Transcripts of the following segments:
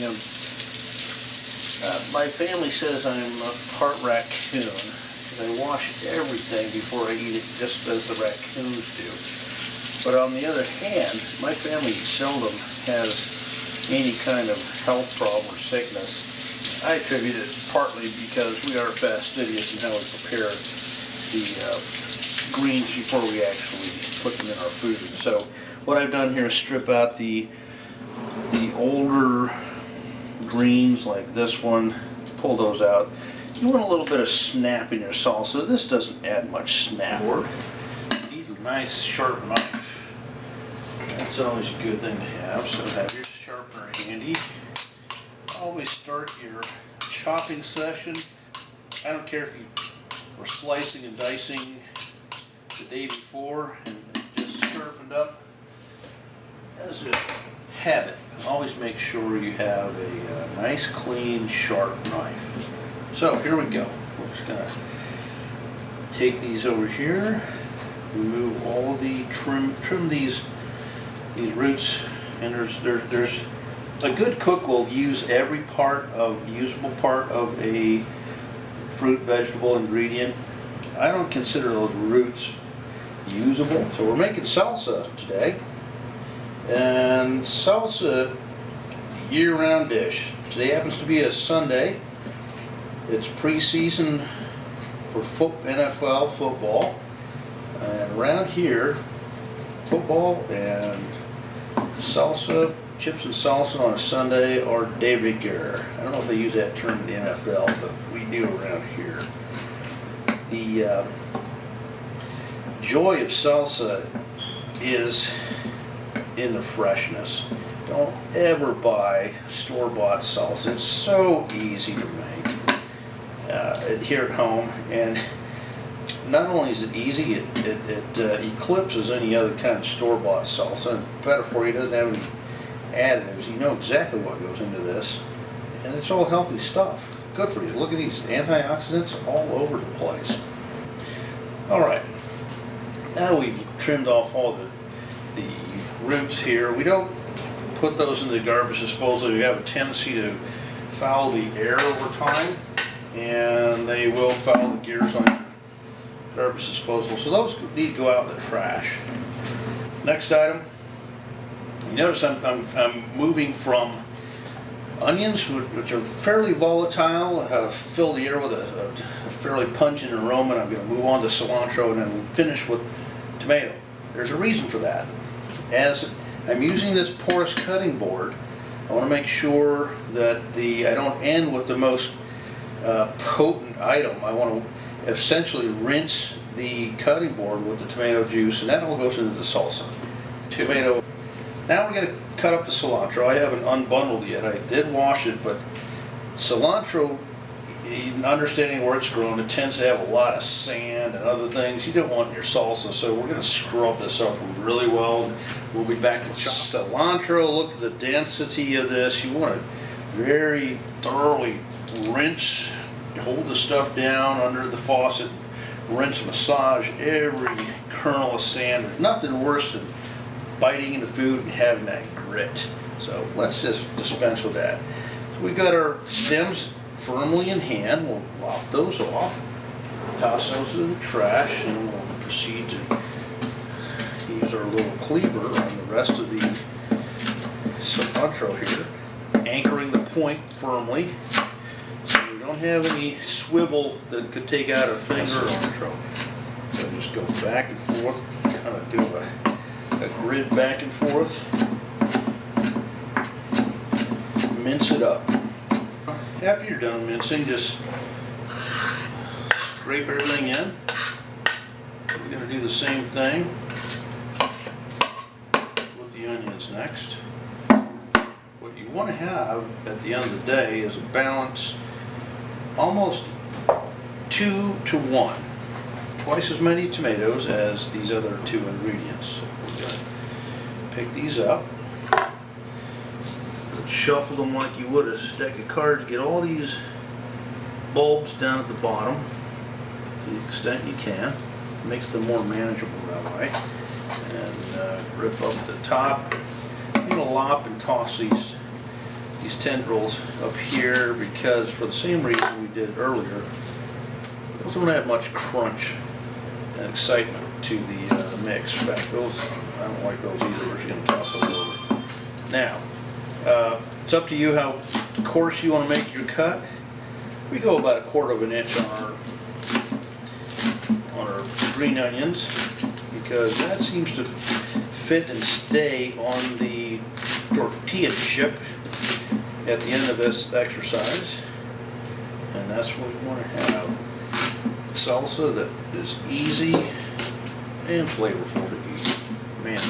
am. My family says I'm a part raccoon because I wash everything before I eat it, just as the raccoons do. But on the other hand, my family seldom has any kind of health problem or sickness. I attribute it partly because we are fastidious in how we prepare the greens before we actually put them in our food. So what I've done here is strip out the older greens like this one, pull those out. You want a little bit of snap in your salsa. This doesn't add much snap. You need a nice sharp knife. That's always a good thing to have, so have your sharpener handy. Always start your chopping session. I don't care if you were slicing and dicing the day before and just sharpened up. As a habit, always make sure you have a nice, clean, sharp knife. So here we go. We're just gonna take these over here, remove all the trim these roots, and there's a good cook will use every usable part of a fruit, vegetable ingredient. I don't consider those roots usable. So we're making salsa today, and salsa, year-round dish. Today happens to be a Sunday. It's preseason for NFL football, and around here, football and salsa, chips and salsa on a Sunday are de rigueur. I don't know if they use that term in the NFL, but we do around here. The joy of salsa is in the freshness. Don't ever buy store-bought salsa. It's so easy to make here at home, and not only is it easy, it eclipses any other kind of store-bought salsa. And better for you, it doesn't have any additives. You know exactly what goes into this, and it's all healthy stuff. Good for you. Look at these antioxidants all over the place. All right, now we've trimmed off all the roots here. We don't put those in the garbage disposal. We have a tendency to foul the air over time, and they will foul the gears on your garbage disposal. So those need to go out in the trash. Next item. You notice I'm moving from onions, which are fairly volatile, fill the air with a fairly pungent aroma, and I'm going to move on to cilantro and then finish with tomato. There's a reason for that. As I'm using this porous cutting board, I want to make sure that I don't end with the most potent item. I want to essentially rinse the cutting board with the tomato juice, and that all goes into the salsa. Tomato. Now we're going to cut up the cilantro. I haven't unbundled yet. I did wash it, but cilantro, in understanding where it's grown, it tends to have a lot of sand and other things you don't want in your salsa, so we're going to scrub this up really well. We'll be back to cilantro. Look at the density of this. You want to very thoroughly rinse, hold the stuff down under the faucet, rinse, massage every kernel of sand. There's nothing worse than biting into food and having that grit. So let's just dispense with that. So we've got our stems firmly in hand. We'll lop those off, toss those in the trash, and we'll proceed to use our little cleaver on the rest of the cilantro here, anchoring the point firmly so we don't have any swivel that could take out a finger or cilantro. So just go back and forth, kind of do a grid back and forth, mince it up. After you're done mincing, just scrape everything in. We're going to do the same thing with the onions next. What you want to have at the end of the day is a balance, almost 2 to 1. Twice as many tomatoes as these other 2 ingredients. So we're going to pick these up, shuffle them like you would a deck of cards, get all these bulbs down at the bottom to the extent you can. It makes them more manageable that way. And rip up the top. I'm going to lop and toss these these tendrils up here because, for the same reason we did earlier, those don't have much crunch and excitement to the mix. In fact, those, I don't like those either. We're just going to toss those over. Now, it's up to you how coarse you want to make your cut. We go about 1/4 of an inch on our green onions because that seems to fit and stay on the tortilla chip at the end of this exercise, and that's what we want to have. Salsa that is easy and flavorful to eat. Man.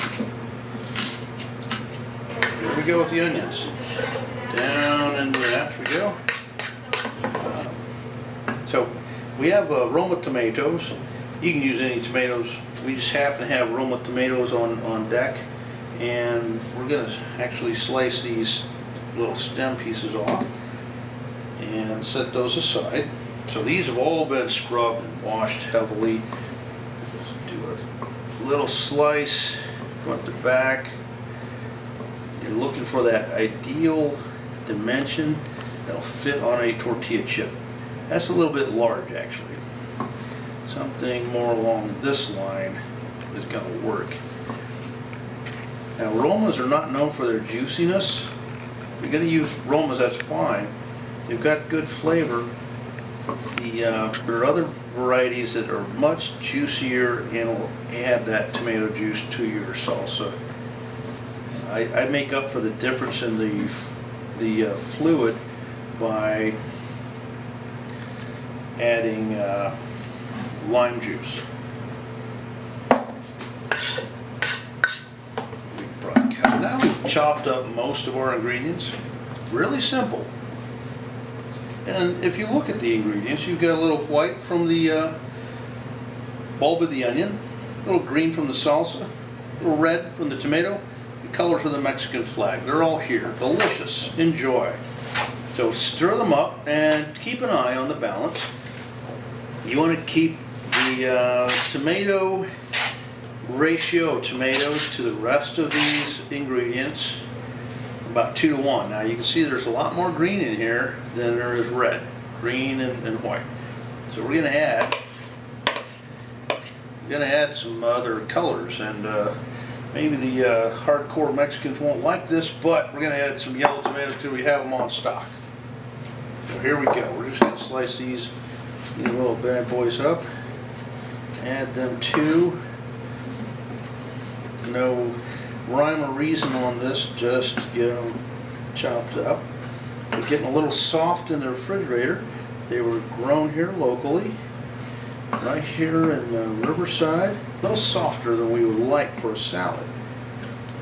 Here we go with the onions. Down into that we go. So we have Roma tomatoes. You can use any tomatoes. We just happen to have Roma tomatoes on deck, and we're going to actually slice these little stem pieces off and set those aside. So these have all been scrubbed and washed heavily. Let's do a little slice front to back. You're looking for that ideal dimension that'll fit on a tortilla chip. That's a little bit large, actually. Something more along this line is going to work. Now, Romas are not known for their juiciness. If you're going to use Romas, that's fine. They've got good flavor. There are other varieties that are much juicier and will add that tomato juice to your salsa. I make up for the difference in the fluid by adding lime juice. Now we've chopped up most of our ingredients. Really simple. And if you look at the ingredients, you've got a little white from the bulb of the onion, a little green from the salsa, a little red from the tomato, the colors of the Mexican flag. They're all here. Delicious. Enjoy. So stir them up and keep an eye on the balance. You want to keep the tomato ratio of tomatoes to the rest of these ingredients about 2 to 1. Now you can see there's a lot more green in here than there is red, green and white. So we're going to add some other colors, and maybe the hardcore Mexicans won't like this, but we're going to add some yellow tomatoes because we have them on stock. So here we go. We're just going to slice these little bad boys up, add them to. No rhyme or reason on this, just get them chopped up. They're getting a little soft in the refrigerator. They were grown here locally, right here in Riverside. A little softer than we would like for a salad.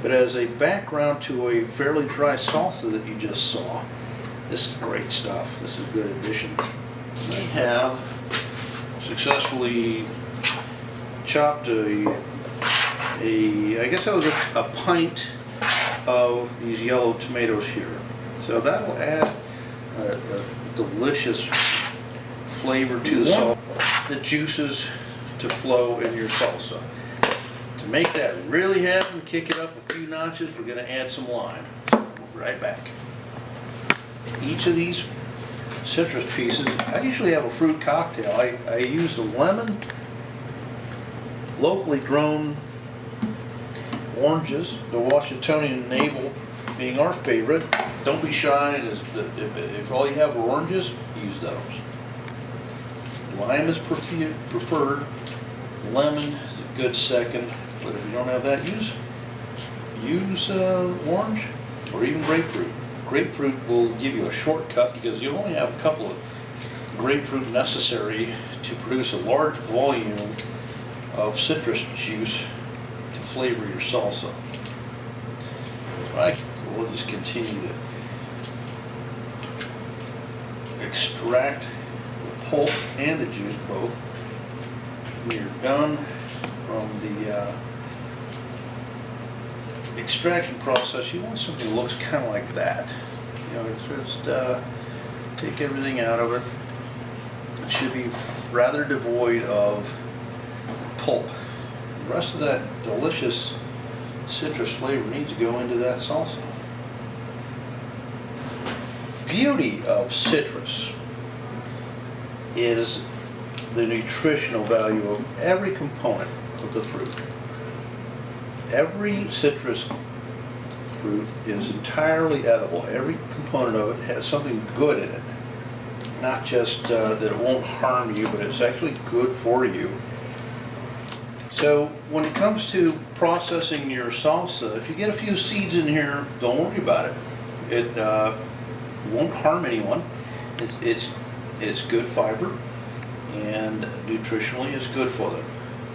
But as a background to a fairly dry salsa that you just saw, this is great stuff. This is a good addition. I have successfully chopped I guess that was a pint of these yellow tomatoes here. So that'll add a delicious flavor to the salsa, the juices to flow in your salsa. To make that really happen, kick it up a few notches, we're going to add some lime. We'll be right back. Each of these citrus pieces, I usually have a fruit cocktail. I use the lemon, locally grown oranges, the Washingtonian navel being our favorite. Don't be shy. If all you have are oranges, use those. Lime is preferred. Lemon is a good second. But if you don't have that, use orange or even grapefruit. Grapefruit will give you a shortcut because you only have a couple of grapefruit necessary to produce a large volume of citrus juice to flavor your salsa. Right, so we'll just continue to extract the pulp and the juice both. When you're done from the extraction process, you want something that looks kind of like that. You know, just take everything out of it. It should be rather devoid of pulp. The rest of that delicious citrus flavor needs to go into that salsa. beauty of citrus is the nutritional value of every component of the fruit. Every citrus fruit is entirely edible. Every component of it has something good in it. Not just that it won't harm you, but it's actually good for you. So when it comes to processing your salsa, if you get a few seeds in here, don't worry about it. It won't harm anyone. It's good fiber, and nutritionally it's good for them.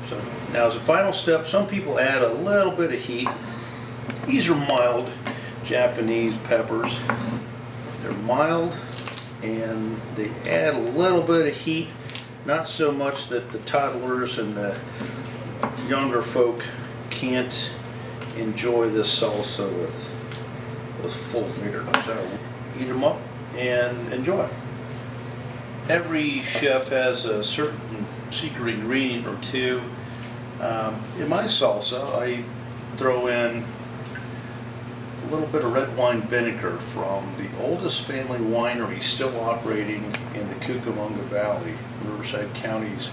So now as a final step, some people add a little bit of heat. These are mild Japanese peppers. They're mild and they add a little bit of heat, not so much that the toddlers and the younger folk can't enjoy this salsa with full vigor. So eat them up and enjoy. Every chef has a certain secret ingredient or two. In my salsa, I throw in a little bit of red wine vinegar from the oldest family winery still operating in the Cucamonga Valley, Riverside County's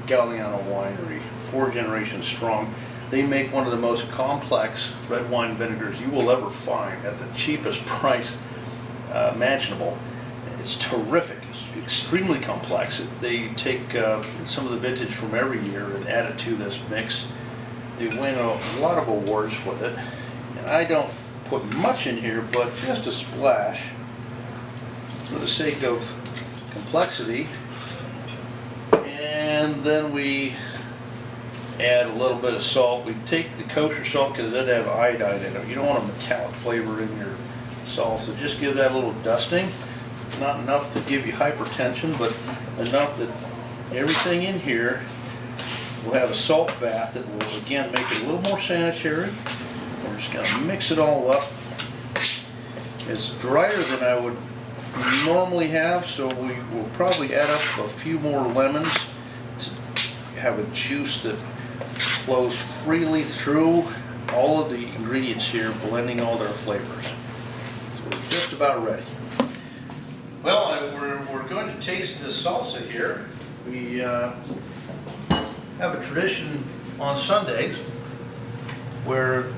Galliano Winery, 4 generations strong. They make one of the most complex red wine vinegars you will ever find at the cheapest price imaginable. It's terrific. It's extremely complex. They take some of the vintage from every year and add it to this mix. They win a lot of awards with it. And I don't put much in here, but just a splash for the sake of complexity. And then we add a little bit of salt. We take the kosher salt because it doesn't have iodine in it. You don't want a metallic flavor in your salsa. Just give that a little dusting. Not enough to give you hypertension, but enough that everything in here will have a salt bath that will again make it a little more sanitary. We're just going to mix it all up. It's drier than I would normally have, so we will probably add up a few more lemons to have a juice that flows freely through all of the ingredients here, blending all their flavors. So we're just about ready. Well, we're going to taste this salsa here. We have a tradition on Sundays where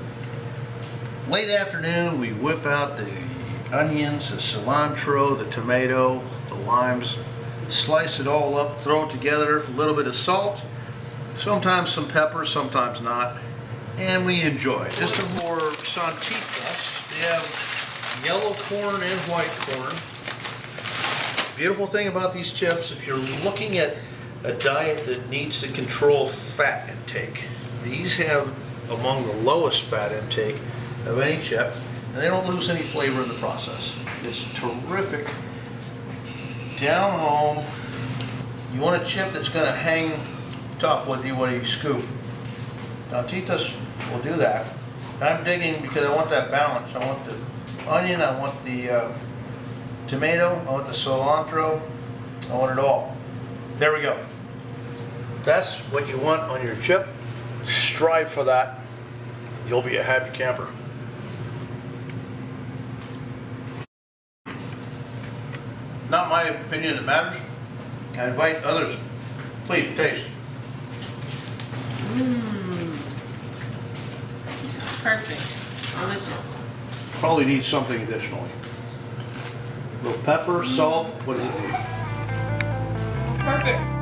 late afternoon we whip out the onions, the cilantro, the tomato, the limes, slice it all up, throw it together, a little bit of salt, sometimes some pepper, sometimes not, and we enjoy. Just a more santitas. They have yellow corn and white corn. Beautiful thing about these chips, if you're looking at a diet that needs to control fat intake, these have among the lowest fat intake of any chip, and they don't lose any flavor in the process. It's terrific. Down home, you want a chip that's going to hang tough with you when you scoop. Tantitas will do that. I'm digging because I want that balance. I want the onion, I want the tomato, I want the cilantro, I want it all. There we go. That's what you want on your chip. Strive for that. You'll be a happy camper. Not my opinion that matters. I invite others. Please taste. Perfect. Delicious. Probably need something additionally. A little pepper, salt, what does it need? Perfect.